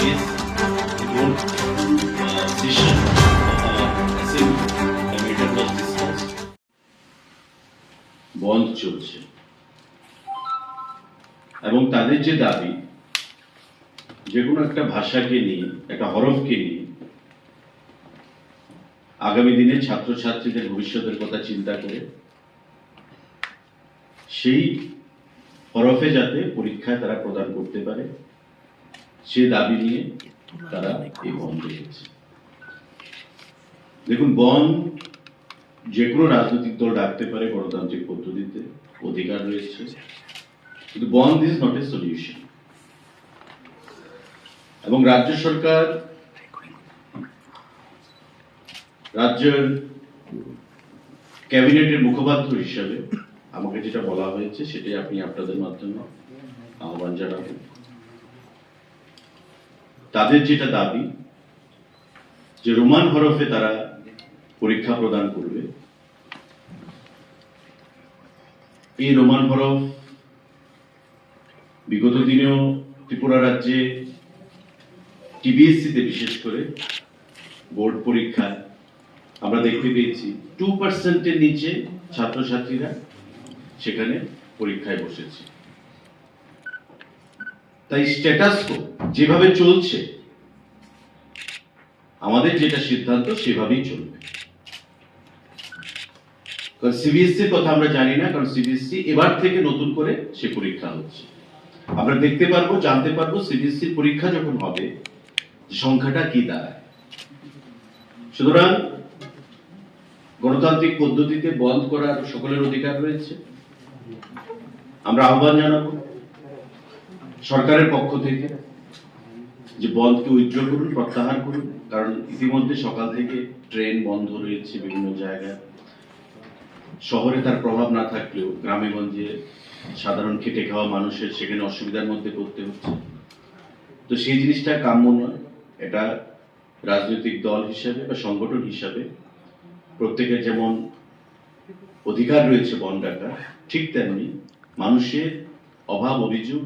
case, it won't session assembly, the matter was discussed. বন্ধ চলছে এবং তাদের যে দাবি যে কোনো একটা ভাষাকে নিয়ে, একটা হরফকে নিয়ে আগামী দিনে ছাত্রছাত্রীদের ভবিষ্যতের কথা চিন্তা করে সেই হরফে যাতে পরীক্ষায় তারা প্রদান করতে পারে সে দাবি নিয়ে তারা এই বন্ধ রেখেছে। দেখুন, বন্ধ যে কোনো রাজনৈতিক দল ডাকতে পারে, গণতান্ত্রিক পদ্ধতিতে অধিকার রয়েছে, কিন্তু বন্ধ ইজ নট এ সলিউশন। এবং রাজ্য সরকার, রাজ্যের ক্যাবিনেটের মুখপাত্র হিসাবে আমাকে যেটা বলা হয়েছে সেটাই আপনি আপনাদের মাধ্যমে আহ্বান জানাবেন। তাদের যেটা দাবি যে রোমান হরফে তারা পরীক্ষা প্রদান করবে, এই রোমান হরফ বিগত দিনেও ত্রিপুরা রাজ্যে টিবিএসসিতে বিশেষ করে বোর্ড পরীক্ষায় আমরা দেখতে পেয়েছি 2% নিচে ছাত্রছাত্রীরা সেখানে পরীক্ষায় বসেছে। তাই স্ট্যাটাস কো যেভাবে চলছে, আমাদের যেটা সিদ্ধান্ত সেভাবেই চলবে। কারণ সিবিএসসির কথা আমরা জানি না, কারণ সিবিএসসি এবার থেকে নতুন করে সে পরীক্ষা হচ্ছে। আমরা দেখতে পারবো, জানতে পারবো সিবিএসসির পরীক্ষা যখন হবে সংখ্যাটা কি দাঁড়ায়। সুতরাং গণতান্ত্রিক পদ্ধতিতে বন্ধ করার সকলের অধিকার রয়েছে। আমরা আহ্বান জানাবো সরকারের পক্ষ থেকে যে বন্ধকে উইথড্র করুন, প্রত্যাহার করুন। কারণ ইতিমধ্যে সকাল থেকে ট্রেন বন্ধ রয়েছে বিভিন্ন জায়গায়। শহরে তার প্রভাব না থাকলেও গ্রামে গঞ্জে সাধারণ খেটে খাওয়া মানুষের সেখানে অসুবিধার মধ্যে পড়তে হচ্ছে। তো সেই জিনিসটা কাম্য নয়। এটা রাজনৈতিক দল হিসাবে বা সংগঠন হিসাবে প্রত্যেকের যেমন অধিকার রয়েছে বন্ধ ডাকার, ঠিক তেমনি মানুষের অভাব অভিযোগ,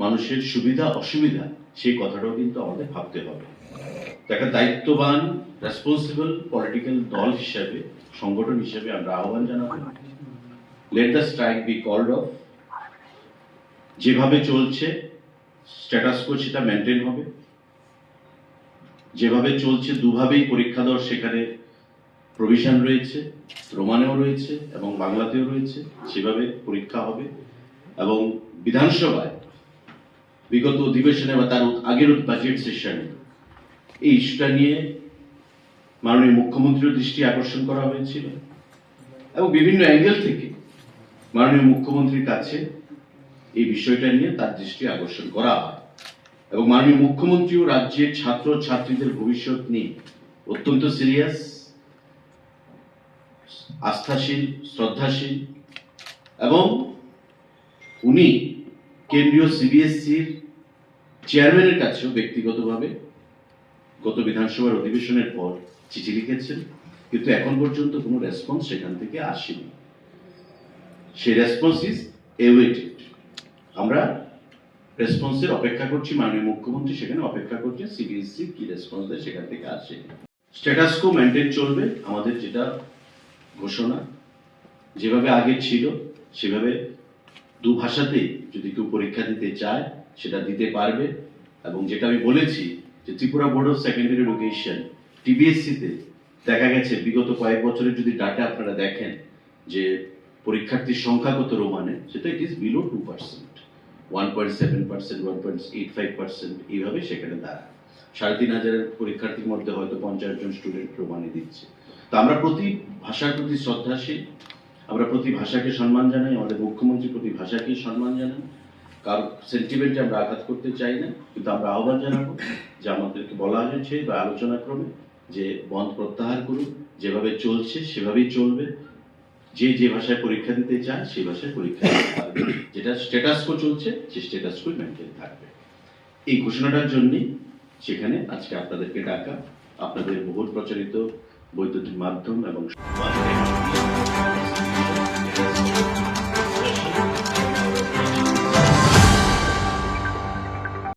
মানুষের সুবিধা অসুবিধা, সেই কথাটাও কিন্তু আমাদের ভাবতে হবে। একটা দায়িত্ববান রেসপন্সিবল পলিটিক্যাল দল হিসাবে, সংগঠন হিসাবে আমরা আহ্বান জানাবো, let the strike be called off. যেভাবে চলছে স্ট্যাটাস কো সেটা মেনটেন হবে। যেভাবে চলছে দুভাবেই পরীক্ষা দেওয়ার সেখানে প্রভিশন রয়েছে, রোমানেও রয়েছে এবং বাংলাতেও রয়েছে, সেভাবে পরীক্ষা হবে। এবং বিধানসভায় বিগত অধিবেশনে বা তার আগের বাজেট সেশনে এই ইস্যুটা নিয়ে মাননীয় মুখ্যমন্ত্রীর দৃষ্টি আকর্ষণ করা হয়েছিল এবং বিভিন্ন অ্যাঙ্গেল থেকে মাননীয় মুখ্যমন্ত্রীর কাছে এই বিষয়টা নিয়ে তার দৃষ্টি আকর্ষণ করা হয়। এবং মাননীয় মুখ্যমন্ত্রীও রাজ্যের ছাত্র ছাত্রীদের ভবিষ্যৎ নিয়ে অত্যন্ত সিরিয়াস, আস্থাশীল, শ্রদ্ধাশীল এবং উনি কেন্দ্রীয় সিবিএসসির চেয়ারম্যানের কাছেও ব্যক্তিগতভাবে গত বিধানসভার অধিবেশনের পর চিঠি লিখেছেন, কিন্তু এখন পর্যন্ত কোনো রেসপন্স সেখান থেকে আসেনি। সেই রেসপন্স ইজ এওয়েটেড। আমরা রেসপন্সের অপেক্ষা করছি, মাননীয় মুখ্যমন্ত্রী সেখানে অপেক্ষা করছেন সিবিএসসি কি রেসপন্স দেয় সেখান থেকে আসে। স্ট্যাটাস কো মেনটেন চলবে, আমাদের যেটা ঘোষণা। যেভাবে আগে ছিল সেভাবে দু ভাষাতেই যদি কেউ পরীক্ষা দিতে চায় সেটা দিতে পারবে। এবং যেটা আমি বলেছি যে Tripura board of secondary education টিবিএসসিতে দেখা গেছে বিগত কয়েক বছরের যদি ডাটা আপনারা দেখেন যে পরীক্ষার্থীর সংখ্যা কত রোমানে, সেটা ইট ইজ বিলো 2%, 1.7%, 1.85% এইভাবে সেখানে দাঁড়ায়। 3,500 পরীক্ষার্থীর মধ্যে হয়তো 50 জন স্টুডেন্ট রোমানে দিচ্ছে। তো আমরা প্রতি ভাষার প্রতি শ্রদ্ধাশীল, আমরা প্রতি ভাষাকে সম্মান জানাই, আমাদের মুখ্যমন্ত্রী প্রতি ভাষাকেই সম্মান জানান। কারো সেন্টিমেন্টে আমরা আঘাত করতে চাই না, কিন্তু আমরা আহ্বান জানাবো যে আমাদেরকে বলা হয়েছে বা আলোচনা ক্রমে যে বন্ধ প্রত্যাহার করুন, যেভাবে চলছে সেভাবেই চলবে। যে যে ভাষায় পরীক্ষা দিতে চায় সেই ভাষায় পরীক্ষা দিতে পারবে। যেটা স্ট্যাটাস কো চলছে সেই স্ট্যাটাস কো মেনটেন থাকবে। এই ঘোষণাটার জন্যই সেখানে আজকে আপনাদেরকে ডাকা, আপনাদের বহুল প্রচারিত বৈদ্যুতিক মাধ্যম এবং